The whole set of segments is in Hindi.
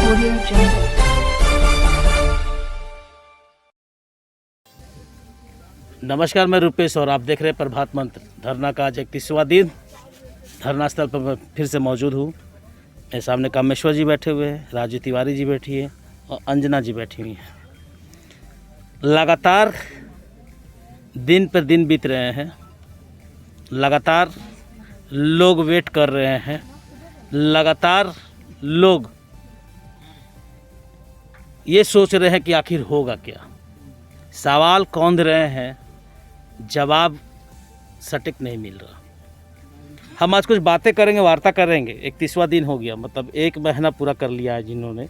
Audio Jungle. नमस्कार, मैं रुपेश और आप देख रहे हैं प्रभात मंत्र। धरना का आज 31वां दिन। धरना स्थल पर मैं फिर से मौजूद हूँ। मेरे सामने कामेश्वर जी बैठे हुए हैं, राजू तिवारी जी बैठी है और अंजना जी बैठी हुई हैं। लगातार दिन पर दिन बीत रहे हैं, लगातार लोग वेट कर रहे हैं, लगातार लोग ये सोच रहे हैं कि आखिर होगा क्या। सवाल कौंध रहे हैं, जवाब सटीक नहीं मिल रहा। हम आज कुछ बातें करेंगे, वार्ता करेंगे। 31वां दिन हो गया, मतलब 1 महीना पूरा कर लिया है जिन्होंने,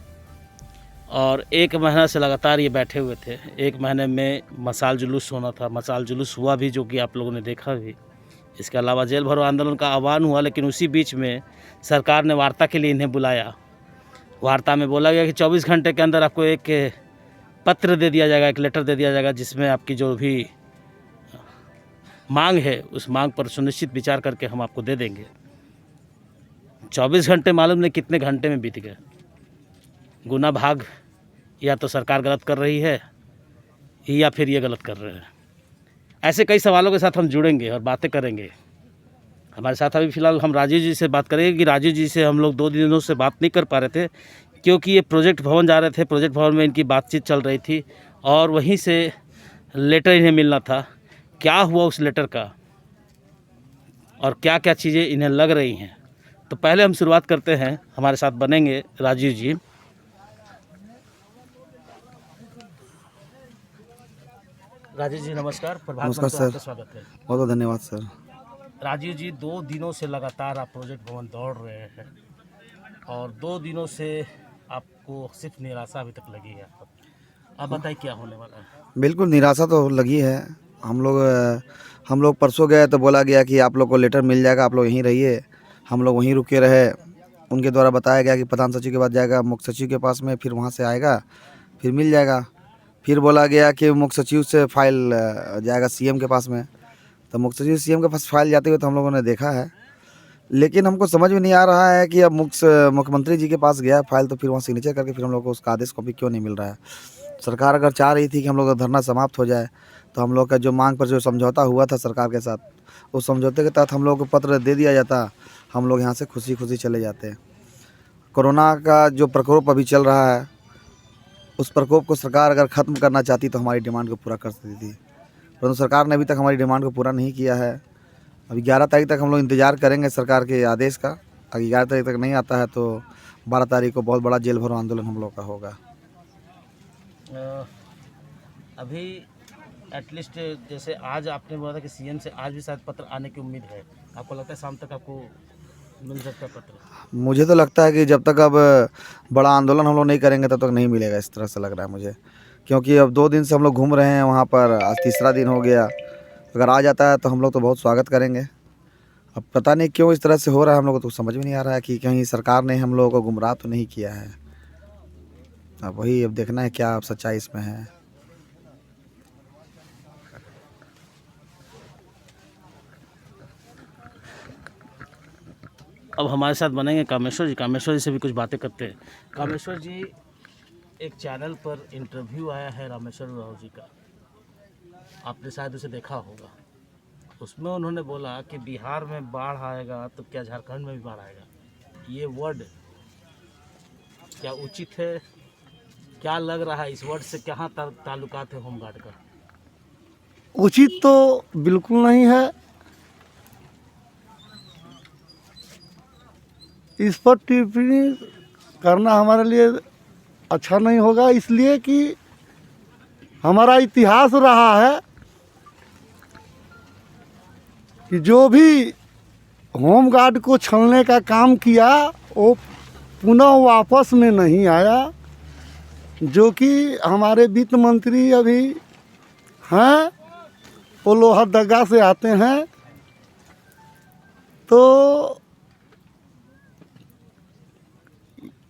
और 1 महीना से लगातार ये बैठे हुए थे। 1 महीने में मसाल जुलूस होना था, मसाल जुलूस हुआ भी, जो कि आप लोगों ने देखा भी। इसके अलावा जेल भरो आंदोलन का आह्वान हुआ, लेकिन उसी बीच में सरकार ने वार्ता के लिए इन्हें बुलाया। वार्ता में बोला गया कि 24 घंटे के अंदर आपको एक पत्र दे दिया जाएगा, एक लेटर दे दिया जाएगा, जिसमें आपकी जो भी मांग है उस मांग पर सुनिश्चित विचार करके हम आपको दे देंगे। 24 घंटे मालूम नहीं कितने घंटे में बीत गए। गुना भाग या तो सरकार गलत कर रही है या फिर ये गलत कर रहे हैं। ऐसे कई सवालों के साथ हम जुड़ेंगे और बातें करेंगे। हमारे साथ अभी फ़िलहाल हम राजीव जी से बात करेंगे कि राजीव जी से हम लोग 2 दिनों से बात नहीं कर पा रहे थे, क्योंकि ये प्रोजेक्ट भवन जा रहे थे। प्रोजेक्ट भवन में इनकी बातचीत चल रही थी और वहीं से लेटर इन्हें मिलना था। क्या हुआ उस लेटर का और क्या क्या चीज़ें इन्हें लग रही हैं, तो पहले हम शुरुआत करते हैं। हमारे साथ बनेंगे राजीव जी। राजीव जी नमस्कार। नमस्कार सर, आपका स्वागत है। बहुत बहुत धन्यवाद सर। राजीव जी, 2 दिनों से लगातार आप प्रोजेक्ट भवन दौड़ रहे हैं और 2 दिनों से आपको सिर्फ निराशा अभी तक लगी है। अब बताइए क्या होने वाला है। बिल्कुल निराशा तो लगी है। हम लोग परसों गए तो बोला गया कि आप लोग को लेटर मिल जाएगा, आप लोग यहीं रहिए। हम लोग वहीं रुके रहे। उनके द्वारा बताया गया कि प्रधान सचिव के पास जाएगा, मुख्य सचिव के पास में, फिर वहाँ से आएगा, फिर मिल जाएगा। फिर बोला गया कि मुख्य सचिव से फाइल जाएगा सीएम के पास में। तो मुख्य सचिव सीएम के पास फाइल जाते हुए तो हम लोगों ने देखा है, लेकिन हमको समझ में नहीं आ रहा है कि अब मुख्यमंत्री जी के पास गया फाइल, तो फिर वहाँ सिग्नेचर करके फिर हम लोग को उसका आदेश कॉपी क्यों नहीं मिल रहा है। सरकार अगर चाह रही थी कि हम लोग का धरना समाप्त हो जाए, तो हम लोग का जो मांग पर जो समझौता हुआ था सरकार के साथ, उस समझौते के तहत हम लोग को पत्र दे दिया जाता, हम लोग यहाँ से खुशी खुशी चले जाते। कोरोना का जो प्रकोप अभी चल रहा है, उस प्रकोप को सरकार अगर ख़त्म करना चाहती तो हमारी डिमांड को पूरा कर सकती थी, परंतु सरकार ने अभी तक हमारी डिमांड को पूरा नहीं किया है। अभी 11 तारीख तक हम लोग इंतज़ार करेंगे सरकार के आदेश का। अगर 11 तारीख तक नहीं आता है तो 12 तारीख को बहुत बड़ा जेल भरो आंदोलन हम लोग का होगा। अभी एटलीस्ट जैसे आज आपने बोला था कि सीएम से आज भी शायद पत्र आने की उम्मीद है। आपको लगता है शाम तक आपको मिल सकता है पत्र? मुझे तो लगता है कि जब तक अब बड़ा आंदोलन हम लोग नहीं करेंगे तब तक नहीं मिलेगा, इस तरह से लग रहा है मुझे। क्योंकि अब 2 दिन से हम लोग घूम रहे हैं वहाँ पर, आज तीसरा दिन हो गया। अगर आ जाता है तो हम लोग तो बहुत स्वागत करेंगे। अब पता नहीं क्यों इस तरह से हो रहा है, हम लोग को तो समझ में नहीं आ रहा है कि कहीं सरकार ने हम लोगों को गुमराह तो नहीं किया है। अब वही अब देखना है क्या अब सच्चाई इसमें है। अब हमारे साथ बनेंगे कामेश्वर जी। कामेश्वर जी से भी कुछ बातें करते हैं। कामेश्वर जी, एक चैनल पर इंटरव्यू आया है रामेश्वर राव जी का, आपने शायद उसे देखा होगा। उसमें उन्होंने बोला कि बिहार में बाढ़ आएगा तो क्या झारखंड में भी बाढ़ आएगा। ये वर्ड क्या उचित है? क्या लग रहा है इस वर्ड से कहाँ ताल्लुकात है होमगार्ड का? उचित तो बिल्कुल नहीं है। इस पर टिप्पणी करना हमारे लिए अच्छा नहीं होगा, इसलिए कि हमारा इतिहास रहा है कि जो भी होमगार्ड को छलने का काम किया वो पुनः वापस में नहीं आया। जो कि हमारे वित्त मंत्री अभी हैं, वो लोहरदगा से आते हैं, तो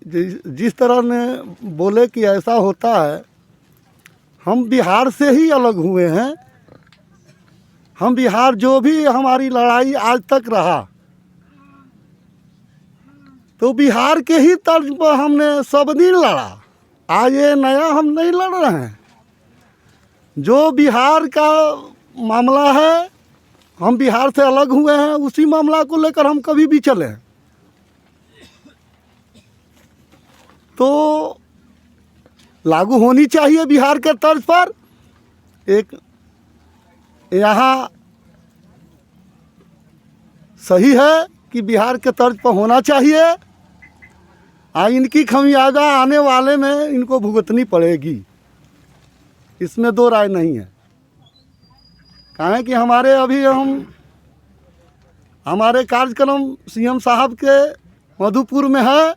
जिस तरह ने बोले कि ऐसा होता है, हम बिहार से ही अलग हुए हैं। हम बिहार जो भी हमारी लड़ाई आज तक रहा, तो बिहार के ही तर्ज पर हमने सब दिन लड़ा। आज ये नया हम नहीं लड़ रहे हैं। जो बिहार का मामला है, हम बिहार से अलग हुए हैं, उसी मामला को लेकर हम कभी भी चले। तो लागू होनी चाहिए बिहार के तर्ज पर। एक यहाँ सही है कि बिहार के तर्ज पर होना चाहिए। इनकी खमियाजा आने वाले में इनको भुगतनी पड़ेगी, इसमें दो राय नहीं है। कहें कि हमारे कार्यक्रम सीएम साहब के मधुपुर में है,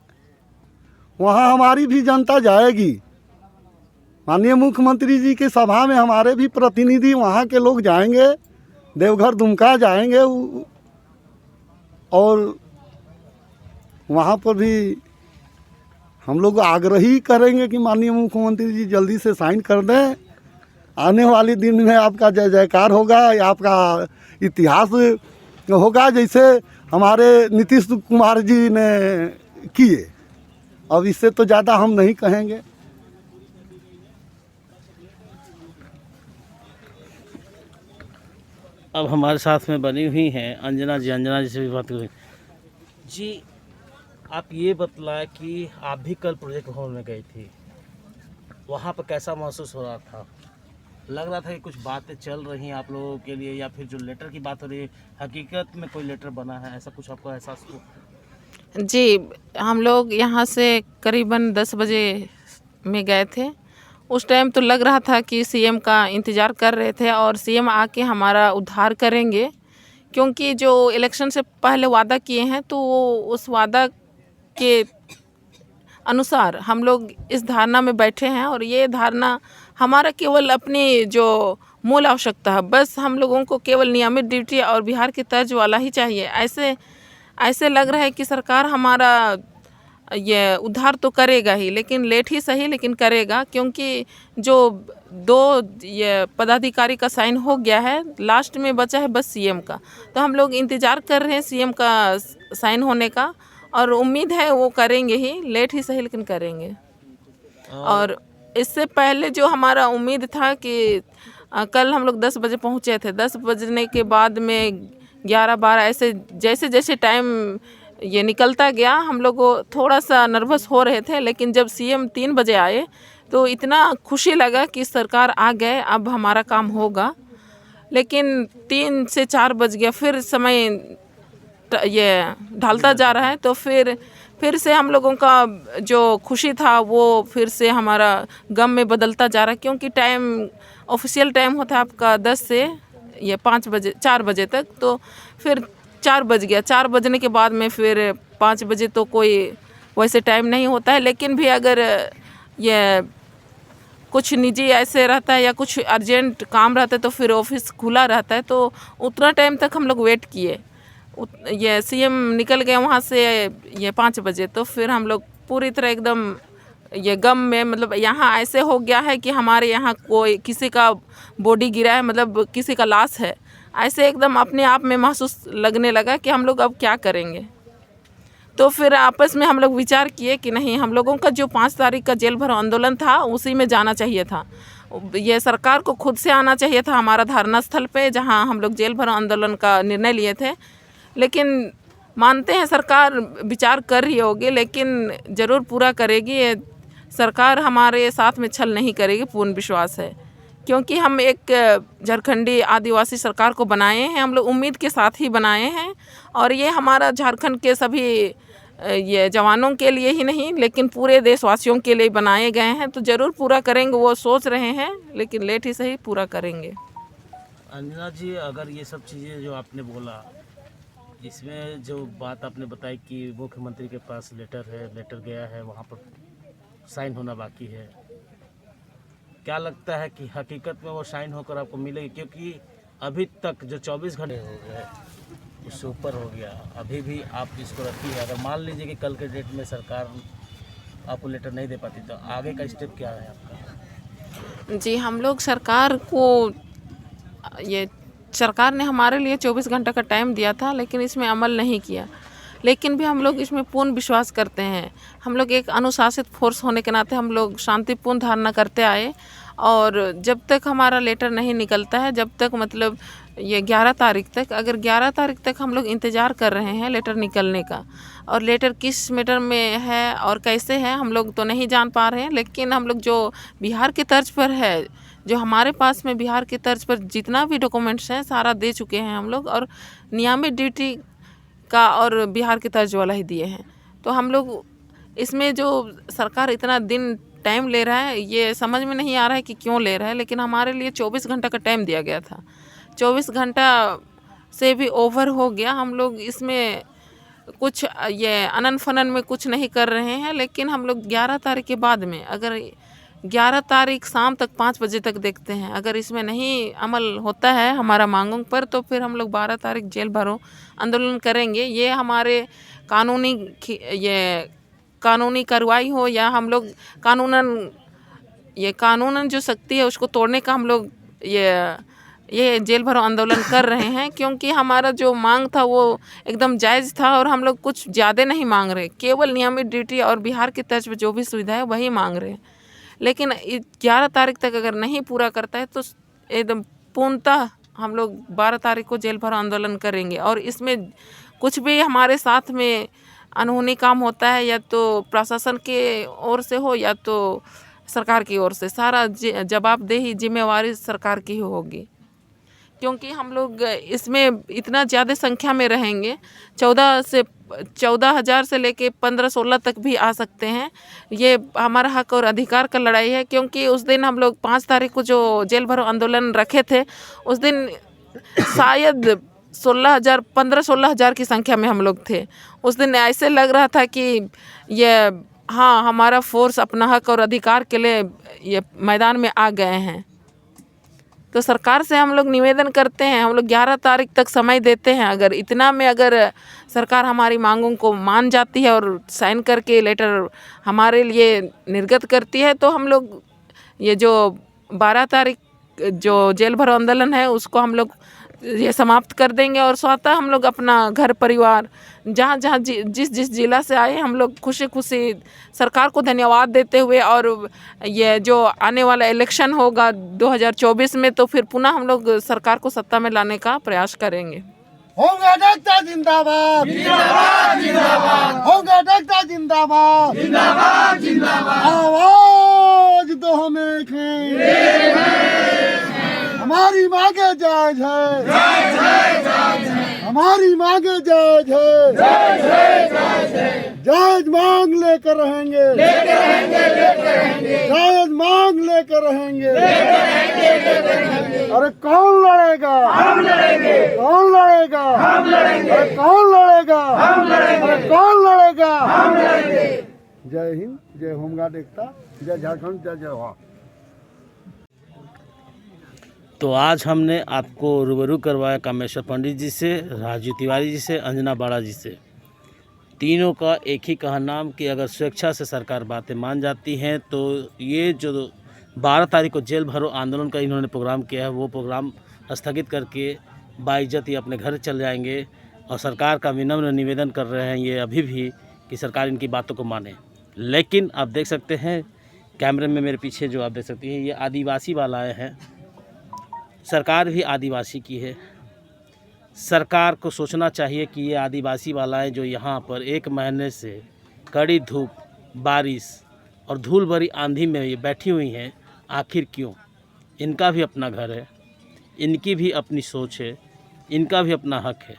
वहाँ हमारी भी जनता जाएगी। माननीय मुख्यमंत्री जी की सभा में हमारे भी प्रतिनिधि वहाँ के लोग जाएंगे, देवघर दुमका जाएंगे, और वहाँ पर भी हम लोग आग्रही करेंगे कि माननीय मुख्यमंत्री जी जल्दी से साइन कर दें। आने वाले दिन में आपका जय जयकार होगा, आपका इतिहास होगा जैसे हमारे नीतीश कुमार जी ने किए। अब इससे तो ज़्यादा हम नहीं कहेंगे। अब हमारे साथ में बनी हुई हैं अंजना जी से भी बात हुई जी। आप ये बतलाएं कि आप भी कल प्रोजेक्ट भवन में गई थी, वहाँ पर कैसा महसूस हो रहा था? लग रहा था कि कुछ बातें चल रही हैं आप लोगों के लिए, या फिर जो लेटर की बात हो रही है हकीकत में कोई लेटर बना है, ऐसा कुछ आपको एहसास हुआ? जी, हम लोग यहाँ से करीबन 10 बजे में गए थे। उस टाइम तो लग रहा था कि सीएम का इंतज़ार कर रहे थे और सीएम आके हमारा उद्धार करेंगे, क्योंकि जो इलेक्शन से पहले वादा किए हैं तो वो उस वादा के अनुसार हम लोग इस धारणा में बैठे हैं। और ये धारणा हमारा केवल अपनी जो मूल आवश्यकता है, बस हम लोगों को केवल नियमित ड्यूटी और बिहार के तर्ज वाला ही चाहिए। ऐसे लग रहा है कि सरकार हमारा ये उद्धार तो करेगा ही, लेकिन लेट ही सही, लेकिन करेगा। क्योंकि जो 2 ये पदाधिकारी का साइन हो गया है, लास्ट में बचा है बस सीएम का। तो हम लोग इंतज़ार कर रहे हैं सीएम का साइन होने का, और उम्मीद है वो करेंगे ही, लेट ही सही लेकिन करेंगे। और इससे पहले जो हमारा उम्मीद था कि कल हम लोग 10 बजे पहुँचे थे, 10 बजने के बाद में 11-12 ऐसे जैसे जैसे टाइम ये निकलता गया, हम लोग थोड़ा सा नर्वस हो रहे थे। लेकिन जब सीएम 3 बजे आए तो इतना खुशी लगा कि सरकार आ गए, अब हमारा काम होगा। लेकिन 3 से 4 बज गया, फिर समय ये ढलता जा रहा है, तो फिर से हम लोगों का जो खुशी था वो फिर से हमारा गम में बदलता जा रहा है। क्योंकि टाइम ऑफिशियल टाइम होता है आपका 10 से ये 4 बजे तक, तो फिर 4 बज गया। 4 बजने के बाद में फिर 5 बजे तो कोई वैसे टाइम नहीं होता है। लेकिन भी अगर ये कुछ निजी ऐसे रहता है या कुछ अर्जेंट काम रहता है तो फिर ऑफिस खुला रहता है, तो उतना टाइम तक हम लोग वेट किए। ये सीएम निकल गए वहाँ से ये 5 बजे, तो फिर हम लोग पूरी तरह एकदम ये गम में, मतलब यहाँ ऐसे हो गया है कि हमारे यहाँ कोई किसी का बॉडी गिरा है, मतलब किसी का लाश है, ऐसे एकदम अपने आप में महसूस लगने लगा कि हम लोग अब क्या करेंगे। तो फिर आपस में हम लोग विचार किए कि नहीं, हम लोगों का जो 5 तारीख का जेल भरो आंदोलन था उसी में जाना चाहिए था। ये सरकार को खुद से आना चाहिए था हमारा धरना स्थल पे, जहाँ हम लोग जेल भरो आंदोलन का निर्णय लिए थे। लेकिन मानते हैं सरकार विचार कर रही होगी, लेकिन ज़रूर पूरा करेगी। ये सरकार हमारे साथ में छल नहीं करेगी, पूर्ण विश्वास है। क्योंकि हम एक झारखंडी आदिवासी सरकार को बनाए हैं, हम लोग उम्मीद के साथ ही बनाए हैं। और ये हमारा झारखंड के सभी ये जवानों के लिए ही नहीं, लेकिन पूरे देशवासियों के लिए बनाए गए हैं। तो ज़रूर पूरा करेंगे, वो सोच रहे हैं, लेकिन लेट ही सही पूरा करेंगे। अंजना जी, अगर ये सब चीज़ें जो आपने बोला, इसमें जो बात आपने बताई कि मुख्यमंत्री के पास लेटर गया है, वहाँ पर साइन होना बाकी है, क्या लगता है कि हकीकत में वो साइन होकर आपको मिलेगी? क्योंकि अभी तक जो 24 घंटे हो गए उससे ऊपर हो गया, अभी भी आप इसको रखिए। अगर मान लीजिए कि कल के डेट में सरकार आपको लेटर नहीं दे पाती, तो आगे का स्टेप क्या है आपका? जी, हम लोग सरकार को सरकार ने हमारे लिए 24 घंटा का टाइम दिया था, लेकिन इसमें अमल नहीं किया। लेकिन भी हम लोग इसमें पूर्ण विश्वास करते हैं। हम लोग एक अनुशासित फोर्स होने के नाते हम लोग शांतिपूर्ण धारणा करते आए, और जब तक हमारा लेटर नहीं निकलता है, जब तक मतलब ये 11 तारीख तक, अगर 11 तारीख तक हम लोग इंतज़ार कर रहे हैं लेटर निकलने का, और लेटर किस मैटर में है और कैसे है हम लोग तो नहीं जान पा रहे हैं। लेकिन हम लोग जो बिहार के तर्ज पर है, जो हमारे पास में बिहार के तर्ज पर जितना भी डॉक्यूमेंट्स हैं सारा दे चुके हैं हम लोग, और नियमित ड्यूटी का और बिहार के तर्ज वाला ही दिए हैं। तो हम लोग इसमें जो सरकार इतना दिन टाइम ले रहा है, ये समझ में नहीं आ रहा है कि क्यों ले रहा है। लेकिन हमारे लिए 24 घंटा का टाइम दिया गया था, 24 घंटा से भी ओवर हो गया। हम लोग इसमें कुछ ये अनन फनन में कुछ नहीं कर रहे हैं। लेकिन हम लोग 11 तारीख के बाद में, अगर 11 तारीख शाम तक 5 बजे तक देखते हैं, अगर इसमें नहीं अमल होता है हमारा मांगों पर, तो फिर हम लोग 12 तारीख जेल भरो आंदोलन करेंगे। ये हमारे कानूनी कार्रवाई हो या हम लोग कानूनन जो शक्ति है उसको तोड़ने का हम लोग ये जेल भरो आंदोलन कर रहे हैं। क्योंकि हमारा जो मांग था वो एकदम जायज़ था, और हम लोग कुछ ज़्यादा नहीं मांग रहे, केवल नियमित ड्यूटी और बिहार की तर्ज पर जो भी सुविधा है वही मांग रहे हैं। लेकिन 11 तारीख तक अगर नहीं पूरा करता है तो एकदम पूर्णतः हम लोग 12 तारीख को जेल भरो आंदोलन करेंगे। और इसमें कुछ भी हमारे साथ में अनहोनी काम होता है, या तो प्रशासन के ओर से हो या तो सरकार की ओर से, सारा जवाबदेही जिम्मेवारी सरकार की ही होगी। क्योंकि हम लोग इसमें इतना ज़्यादा संख्या में रहेंगे, 14,000 से लेके 15-16 तक भी आ सकते हैं। ये हमारा हक और अधिकार का लड़ाई है। क्योंकि उस दिन हम लोग 5 तारीख को जो जेल भरो आंदोलन रखे थे, उस दिन शायद 15-16 हज़ार की संख्या में हम लोग थे। उस दिन ऐसे लग रहा था कि ये हमारा फोर्स अपना हक और अधिकार के लिए ये मैदान में आ गए हैं। तो सरकार से हम लोग निवेदन करते हैं, हम लोग 11 तारीख तक समय देते हैं। अगर इतना में अगर सरकार हमारी मांगों को मान जाती है और साइन करके लेटर हमारे लिए निर्गत करती है, तो हम लोग ये जो 12 तारीख जो जेल भरो आंदोलन है उसको हम लोग ये समाप्त कर देंगे। और स्वतः हम लोग अपना घर परिवार जहाँ जिस जिला से आए, हम लोग खुशी खुशी सरकार को धन्यवाद देते हुए, और ये जो आने वाला इलेक्शन होगा 2024 में, तो फिर पुनः हम लोग सरकार को सत्ता में लाने का प्रयास करेंगे। होगा डॉक्टर जिंदाबाद, जिंदाबाद जिंदाबाद, होगा डॉक्टर जिंदाबाद, जिंदाबाद जिंदाबाद, आवाज दो हम एक हैं, हमारी मांगे जायज है, हमारी मांगे जायज है, जायज मांग लेकर रहेंगे, जायज मांग लेकर रहेंगे। अरे कौन लड़ेगा? हम लड़ेंगे। कौन लड़ेगा? हम लड़ेंगे। अरे कौन लड़ेगा? हम लड़ेंगे। अरे कौन लड़ेगा? हम लड़ेंगे। जय हिंद, जय होमगार्ड एकता, जय झारखंड, जय जवाहर। तो आज हमने आपको रूबरू करवाया कामेश्वर पंडित जी से, राजू तिवारी जी से, अंजना बाड़ा जी से। तीनों का एक ही कहनाम कि अगर स्वेच्छा से सरकार बातें मान जाती हैं तो ये जो 12 तारीख को जेल भरो आंदोलन का इन्होंने प्रोग्राम किया है, वो प्रोग्राम स्थगित करके बाइज्जत ही अपने घर चल जाएंगे। और सरकार का विनम्र निवेदन कर रहे हैं ये अभी भी कि सरकार इनकी बातों को माने। लेकिन आप देख सकते हैं कैमरे में मेरे पीछे जो आप देख सकते हैं, ये आदिवासी बालाएँ हैं। सरकार भी आदिवासी की है। सरकार को सोचना चाहिए कि ये आदिवासी बालाएँ जो यहाँ पर 1 महीने से कड़ी धूप, बारिश और धूल भरी आंधी में ये बैठी हुई हैं, आखिर क्यों? इनका भी अपना घर है, इनकी भी अपनी सोच है, इनका भी अपना हक है।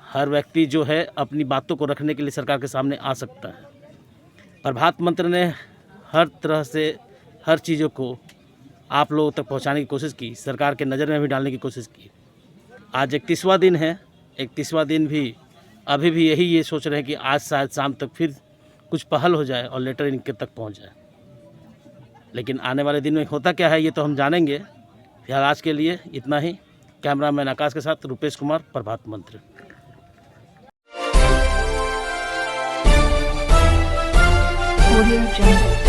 हर व्यक्ति जो है अपनी बातों को रखने के लिए सरकार के सामने आ सकता है। प्रभात मंत्र ने हर तरह से हर चीज़ों को आप लोगों तक पहुंचाने की कोशिश की, सरकार के नज़र में भी डालने की कोशिश की। आज 31वां दिन है, 31वां दिन भी अभी भी ये सोच रहे हैं कि आज शायद शाम तक फिर कुछ पहल हो जाए और लेटर इनके तक पहुंच जाए। लेकिन आने वाले दिन में होता क्या है ये तो हम जानेंगे। फिलहाल आज के लिए इतना ही। कैमरामैन आकाश के साथ रुपेश कुमार, प्रभात मंत्र। Audio Jungle।